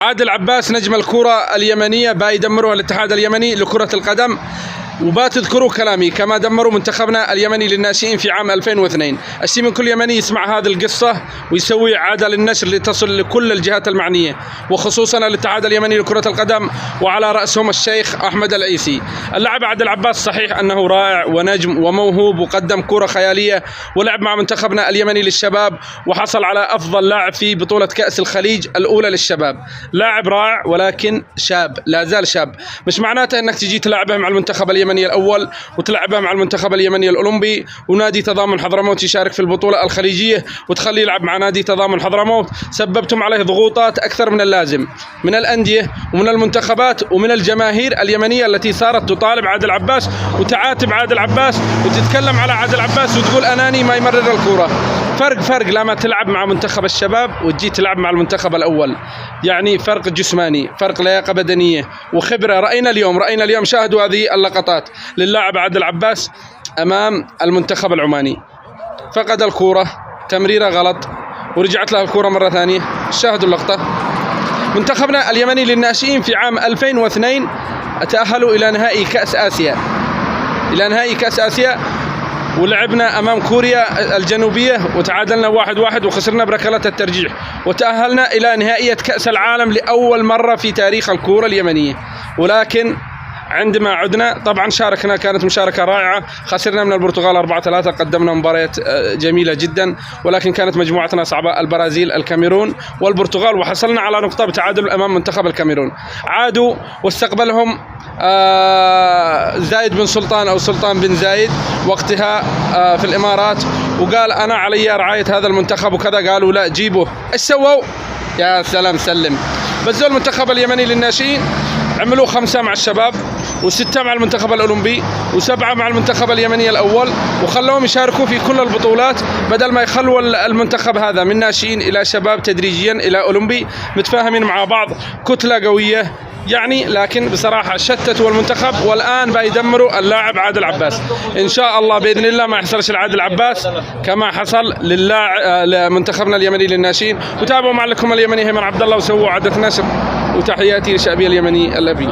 عادل عباس نجم الكرة اليمنية با يدمرها الاتحاد اليمني لكرة القدم، وبا تذكروا كلامي كما دمروا منتخبنا اليمني للناشئين في عام 2002. الشيء من كل يمني يسمع هذه القصة ويسوي إعادة للنشر لتصل لكل الجهات المعنية وخصوصا الاتحاد اليمني لكرة القدم وعلى رأسهم الشيخ أحمد العيسي. اللاعب عادل عباس صحيح أنه رائع ونجم وموهوب وقدم كرة خيالية ولعب مع منتخبنا اليمني للشباب وحصل على أفضل لاعب في بطولة كأس الخليج الأولى للشباب. لاعب رائع ولكن شاب، لا زال شاب. مش معناته أنك تجي تلعبه مع المنتخب اليمني الأول وتلعبها مع المنتخب اليمني الأولمبي ونادي تضامن حضرموت يشارك في البطولة الخليجية وتخليه يلعب مع نادي تضامن حضرموت. سببتم عليه ضغوطات أكثر من اللازم من الأندية ومن المنتخبات ومن الجماهير اليمنية التي صارت تطالب عادل عباس وتعاتب عادل عباس وتتكلم على عادل عباس وتقول أناني ما يمرر الكرة. فرق لما تلعب مع منتخب الشباب وتجي تلعب مع المنتخب الأول، يعني فرق جسماني، فرق لياقة بدنية وخبرة. رأينا اليوم شاهدوا هذه اللقطات للاعب عادل عباس أمام المنتخب العماني، فقد الكرة، تمريرة غلط ورجعت له الكرة مرة ثانية. شاهدوا اللقطة. منتخبنا اليمني للناشئين في عام 2002 تأهلوا إلى نهائي كأس آسيا ولعبنا أمام كوريا الجنوبية وتعادلنا 1-1 وخسرنا بركلات الترجيح وتأهلنا إلى نهائية كأس العالم لأول مرة في تاريخ الكرة اليمنية. ولكن عندما عدنا طبعا شاركنا، كانت مشاركة رائعة، خسرنا من البرتغال 4-3، قدمنا مباريات جميلة جدا ولكن كانت مجموعتنا صعبة، البرازيل الكاميرون والبرتغال، وحصلنا على نقطة بتعادل أمام منتخب الكاميرون. عادوا واستقبلهم زايد بن سلطان أو سلطان بن زايد وقتها في الإمارات وقال أنا علي رعاية هذا المنتخب وكذا. قالوا لا جيبوه. إيش سووا؟ يا سلام سلم. بزوا المنتخب اليمني للناشئين، عملوا 5 مع الشباب و6 مع المنتخب الأولمبي و7 مع المنتخب اليمني الأول وخلوهم يشاركوا في كل البطولات بدل ما يخلوا المنتخب هذا من ناشئين إلى شباب تدريجيا إلى أولمبي متفاهمين مع بعض، كتلة قوية يعني. لكن بصراحة شتتوا المنتخب والآن بيدمروا اللاعب عادل عباس. إن شاء الله بإذن الله ما يحصلش لعادل عباس كما حصل لمنتخبنا اليمني للناشئين. وتابعوا معلقكم اليمني هيمن عبد الله وسووا عدة نشر. وتحياتي لشعبي اليمني الأبي.